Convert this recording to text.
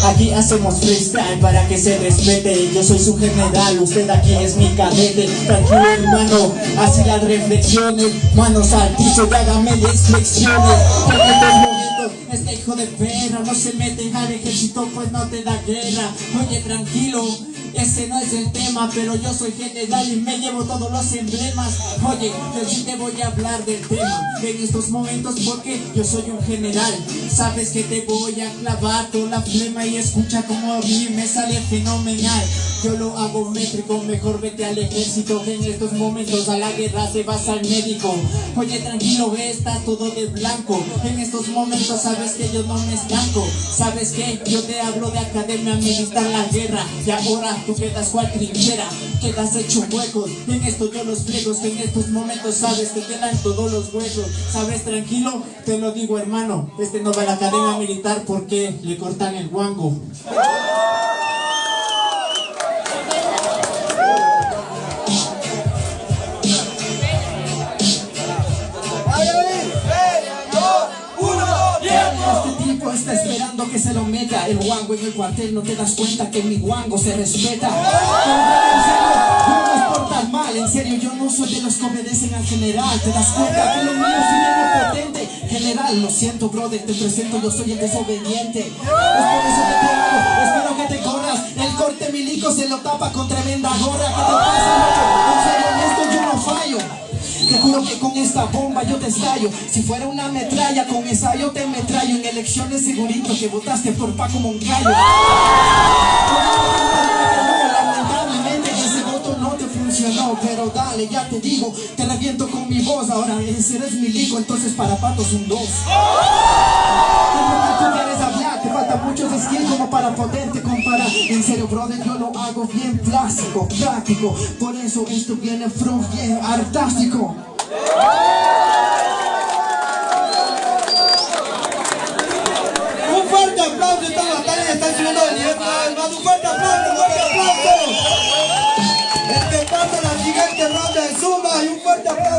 Aquí hacemos freestyle para que se respete. Yo soy su general, usted aquí es mi cadete. Tranquilo hermano, así las reflexiones. Manos al piso y hágame las flexiones. Porque en estos momentos este hijo de perra no se mete al ejército pues no te da guerra. Oye tranquilo, ese no es el tema, pero yo soy general y me llevo todos los emblemas. Oye, yo sí te voy a hablar del tema en estos momentos porque yo soy un general. Sabes que te voy a clavar toda la flema y escucha como a mí me sale fenomenal. Yo lo hago métrico, mejor vete al ejército que en estos momentos a la guerra te vas al médico. Oye tranquilo, está todo de blanco. En estos momentos sabes que yo no me estanco. Sabes que yo te hablo de academia militar, la guerra. Y ahora tú quedas cual trinchera, quedas hecho huecos. En esto yo los pliegos que en estos momentos sabes que quedan todos los huesos. Sabes tranquilo, te lo digo hermano, este no va a la academia militar porque le cortan el guango. Está esperando que se lo meta el guango en el cuartel. No te das cuenta que mi guango se respeta. En serio, no nos portas mal. En serio, yo no soy de los que obedecen al general. Te das cuenta que lo mío es bien potente. General, lo siento brother, te presento, yo soy el desobediente. Es por eso que te hago, espero que te corras. El corte milico se lo tapa con tremenda gorra. ¿Qué te pasa, loco? En serio, en esto yo no fallo. Te juro que con esta bomba yo te estallo. Si fuera una metralla, con esa yo te metrallo. En elecciones segurito que votaste por Paco Moncayo. Lamentablemente ese voto no te funcionó. Pero dale, ya te digo, te reviento con mi voz. Ahora ese eres milico, entonces para patos un 2. Tú quieres hablar, te falta mucho de skill como para poderte comparar. En serio brother, yo lo hago bien clásico, práctico. Por eso esto viene from bien artástico. Un fuerte aplauso, esta batalla está subiendo de nivel cada vez más. Un fuerte aplauso, un fuerte aplauso. El que pasa la siguiente ronda de Zumba y un fuerte aplauso.